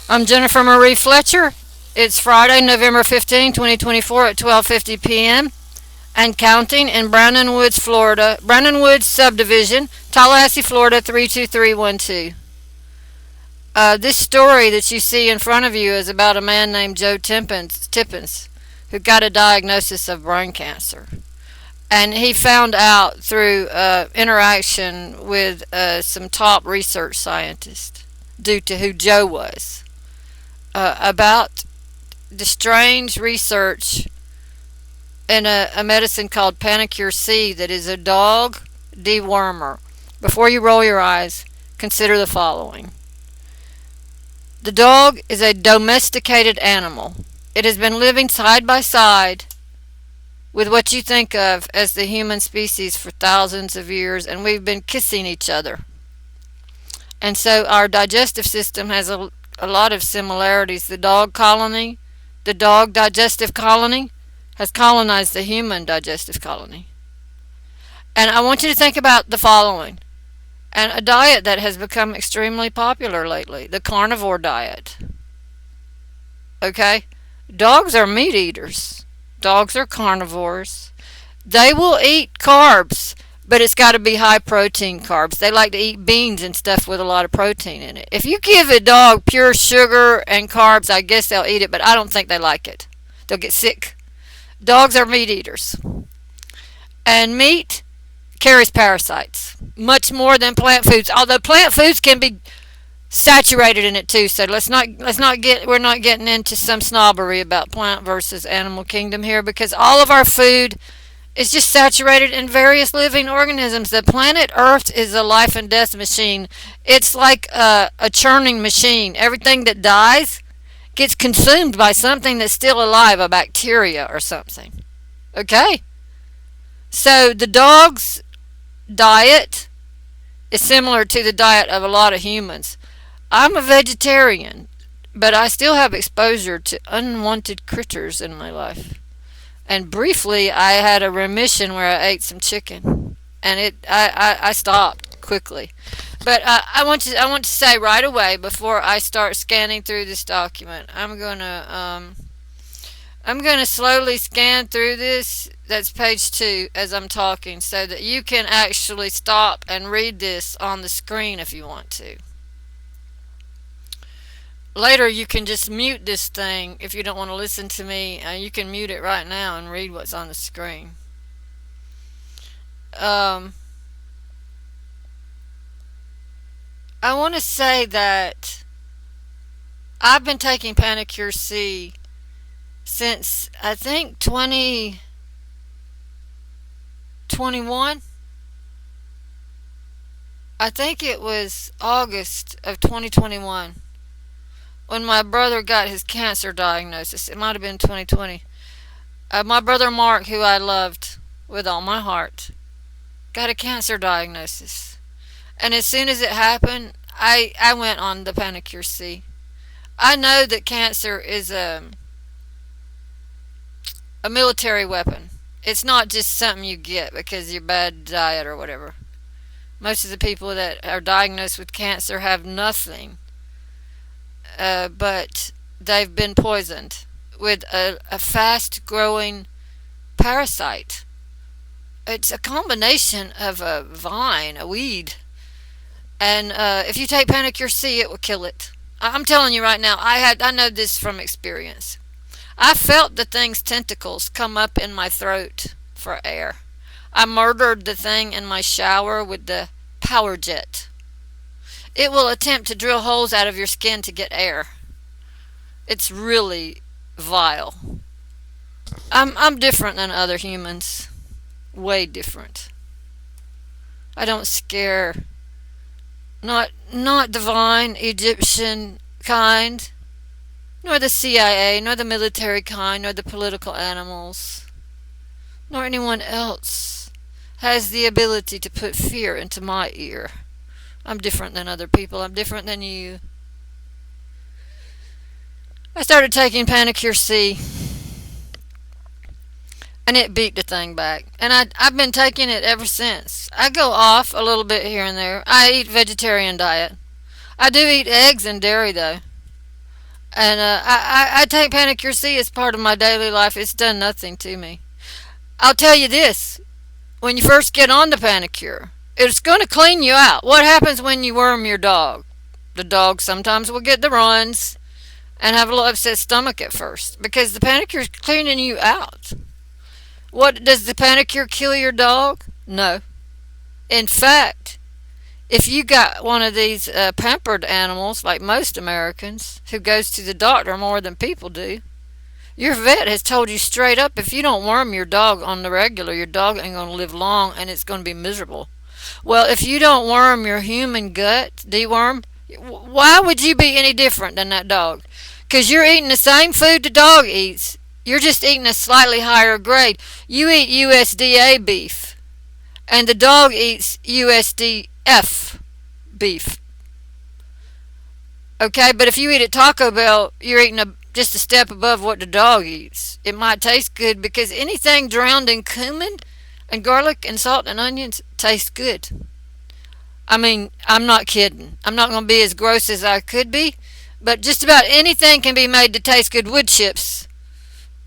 I'm Jennifer Marie Fletcher. It's Friday, November 15, 2024 at 12:50 p.m. and counting in Brandon Woods, Florida. Brandon Woods subdivision, Tallahassee, Florida 32312. This story that you see in front of you is about a man named Joe Tippens, who got a diagnosis of brain cancer. And he found out through interaction with some top research scientists, due to who Joe was, about the strange research in a medicine called Panicure C that is a dog dewormer. Before you roll your eyes, consider the following. The dog is a domesticated animal. It has been living side by side with what you think of as the human species for thousands of years, and we've been kissing each other. And so our digestive system has a lot of similarities. The dog digestive colony, has colonized the human digestive colony. And I want you to think about the following, and a diet that has become extremely popular lately, the carnivore diet. Okay? Dogs are meat eaters. Dogs are carnivores. They will eat carbs, but it's got to be high protein carbs. They like to eat beans and stuff with a lot of protein in it. If you give a dog pure sugar and carbs, I guess they'll eat it, but I don't think they like it. They'll get sick. Dogs are meat eaters. And meat carries parasites much more than plant foods. Although plant foods can be saturated in it too. So let's not get we're not getting into some snobbery about plant versus animal kingdom here, because all of our food is just saturated in various living organisms. The planet Earth is a life and death machine. It's like a churning machine. Everything that dies gets consumed by something that's still alive, a bacteria or something. Okay? So the dog's diet is similar to the diet of a lot of humans. I'm a vegetarian, but I still have exposure to unwanted critters in my life. And briefly, I had a remission where I ate some chicken, and I stopped quickly. But I want to say right away before I start scanning through this document, I'm gonna slowly scan through this. That's page 2 as I'm talking, so that you can actually stop and read this on the screen if you want to. Later, you can just mute this thing if you don't want to listen to me. You can mute it right now and read what's on the screen. Um, I want to say that I've been taking Panicure C since I think 2021. I think it was August of 2021 when my brother got his cancer diagnosis. It might have been 2020. My brother Mark, who I loved with all my heart, got a cancer diagnosis. And as soon as it happened, I went on the Panicure C. I know that cancer is a military weapon. It's not just something you get because of your bad diet or whatever. Most of the people that are diagnosed with cancer have nothing, but they've been poisoned with a fast growing parasite. It's a combination of a vine, a weed, and if you take Panicure C, it will kill it. I'm telling you right now. I know this from experience. I felt the thing's tentacles come up in my throat for air. I murdered the thing in my shower with the power jet. It will attempt to drill holes out of your skin to get air. It's really vile. I'm different than other humans. Way different. I don't scare. Not divine Egyptian kind, nor the CIA, nor the military kind, nor the political animals, nor anyone else has the ability to put fear into my ear. I'm different than other people. I'm different than you. I started taking Panicure C, and it beat the thing back. And I've been taking it ever since. I go off a little bit here and there. I eat vegetarian diet. I do eat eggs and dairy though. And I take Panicure C as part of my daily life. It's done nothing to me. I'll tell you this: when you first get on the Panicure, it's going to clean you out. What happens when you worm your dog? The dog sometimes will get the runs and have a little upset stomach at first because the Panicure is cleaning you out. What does the Panicure kill your dog? No. In fact, if you got one of these pampered animals, like most Americans, who goes to the doctor more than people do, your vet has told you straight up if you don't worm your dog on the regular, your dog ain't going to live long and it's going to be miserable. Well, if you don't worm your human gut, deworm, why would you be any different than that dog? Because you're eating the same food the dog eats. You're just eating a slightly higher grade. You eat USDA beef, and the dog eats USDF beef. Okay, but if you eat at Taco Bell, you're eating just a step above what the dog eats. It might taste good because anything drowned in cumin and garlic and salt and onions tastes good. I mean, I'm not kidding. I'm not going to be as gross as I could be, but just about anything can be made to taste good. Wood chips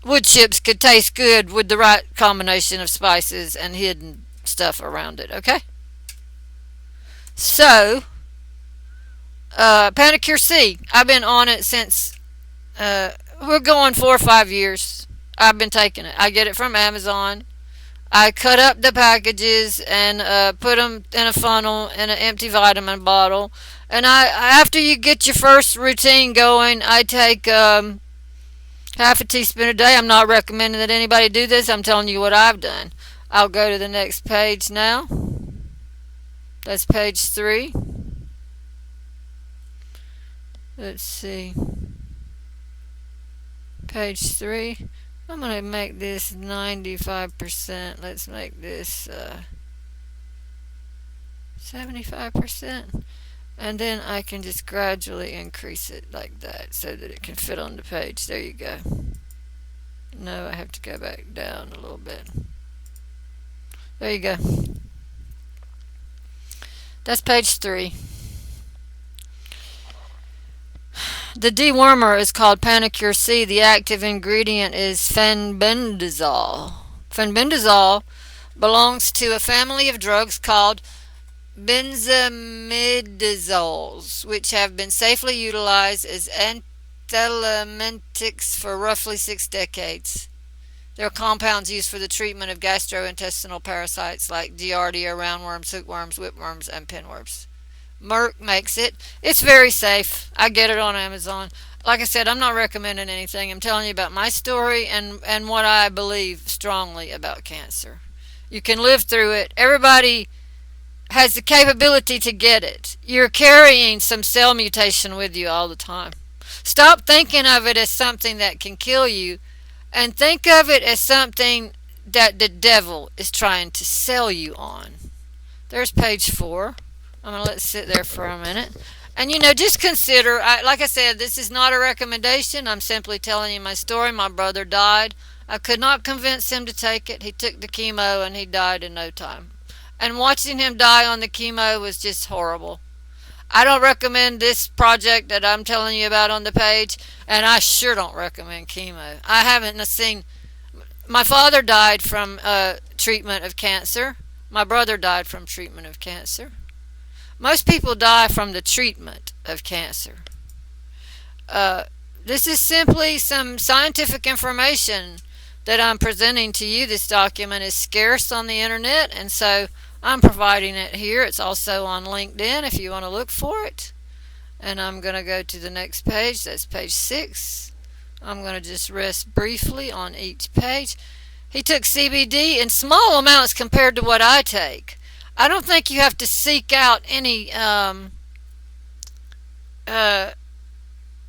could taste good with the right combination of spices and hidden stuff around it, okay? So, Panicure C, I've been on it since, we're going 4 or 5 years. I've been taking it. I get it from Amazon. I cut up the packages and put them in a funnel in an empty vitamin bottle. And after you get your first routine going, I take half a teaspoon a day. I'm not recommending that anybody do this. I'm telling you what I've done. I'll go to the next page now. That's page 3. Let's see. Page 3. I'm going to make this 95%. Let's make this 75%. And then I can just gradually increase it like that so that it can fit on the page. There you go. No, I have to go back down a little bit. There you go. That's page 3. The dewormer is called Panicure C. The active ingredient is fenbendazole. Fenbendazole belongs to a family of drugs called benzimidazoles, which have been safely utilized as anthelmintics for roughly 6 decades. They are compounds used for the treatment of gastrointestinal parasites like giardia, roundworms, hookworms, whipworms, and pinworms. Merck makes it. It's very safe. I get it on Amazon. Like I said, I'm not recommending anything. I'm telling you about my story and what I believe strongly about cancer. You can live through it. Everybody has the capability to get it. You're carrying some cell mutation with you all the time. Stop thinking of it as something that can kill you and think of it as something that the devil is trying to sell you on. There's page 4. I'm going to let it sit there for a minute. And just consider, like I said, this is not a recommendation. I'm simply telling you my story. My brother died. I could not convince him to take it. He took the chemo and he died in no time. And watching him die on the chemo was just horrible. I don't recommend this project that I'm telling you about on the page, and I sure don't recommend chemo. I haven't seen. My father died from treatment of cancer. My brother died from treatment of cancer. Most people die from the treatment of cancer. This is simply some scientific information that I'm presenting to you. This document is scarce on the internet, and so I'm providing it here. It's also on LinkedIn if you want to look for it. And I'm going to go to the next page. That's page 6. I'm going to just rest briefly on each page. He took CBD in small amounts compared to what I take. I don't think you have to seek out any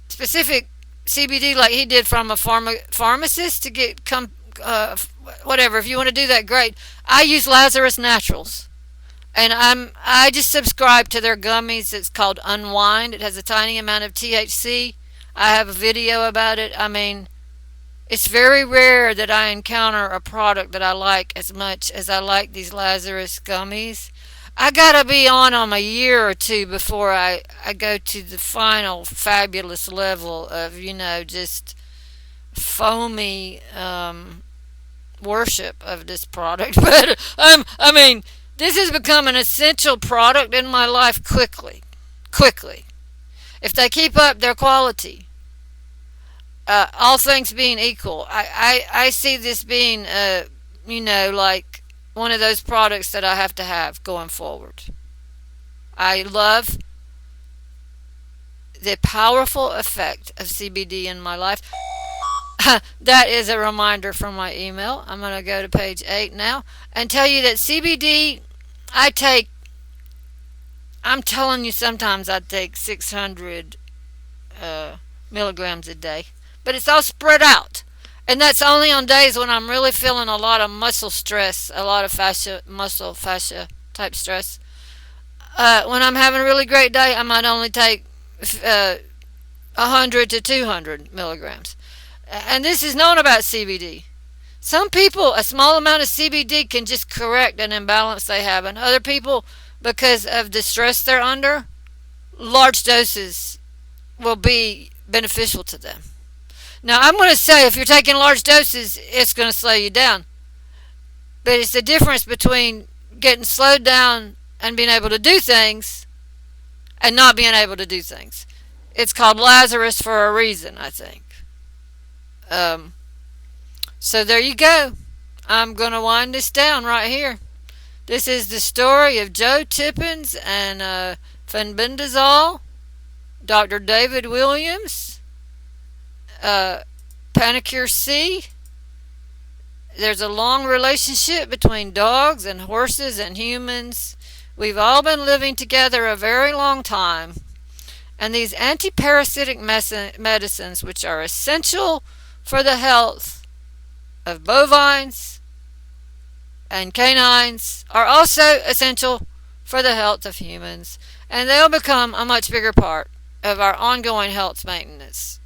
specific CBD like he did from a pharmacist to get whatever. If you want to do that, great. I use Lazarus Naturals, and I just subscribe to their gummies. It's called Unwind. It has a tiny amount of THC. I have a video about it. I mean, it's very rare that I encounter a product that I like as much as I like these Lazarus gummies. I gotta be on them a year or two before I go to the final fabulous level of, just foamy worship of this product. But I mean, this has become an essential product in my life quickly. Quickly. If they keep up their quality, all things being equal, I see this being, like one of those products that I have to have going forward. I love the powerful effect of CBD in my life. That is a reminder from my email. I'm going to go to page 8 now and tell you that CBD, I take, I'm telling you, sometimes I take 600 milligrams a day, but it's all spread out. And that's only on days when I'm really feeling a lot of muscle stress, a lot of muscle fascia type stress. When I'm having a really great day, I might only take 100 to 200 milligrams. And this is known about CBD. Some people, a small amount of CBD can just correct an imbalance they have, and other people, because of the stress they're under, large doses will be beneficial to them. Now, I'm going to say if you're taking large doses, it's going to slow you down. But it's the difference between getting slowed down and being able to do things and not being able to do things. It's called Lazarus for a reason, I think. Um, so there you go. I'm going to wind this down right here. This is the story of Joe Tippens and fenbendazole, Dr. David Williams, Panicure C. There's a long relationship between dogs and horses and humans. We've all been living together a very long time. And these anti-parasitic medicines, which are essential for the health of bovines and canines, are also essential for the health of humans. And they'll become a much bigger part of our ongoing health maintenance.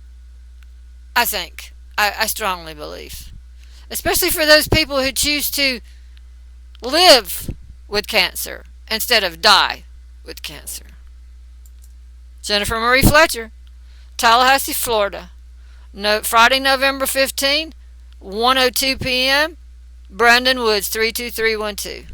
I think. I strongly believe. Especially for those people who choose to live with cancer instead of die with cancer. Jennifer Marie Fletcher, Tallahassee, Florida. Friday, November 15, 1:02 p.m. Brandon Woods, 32312.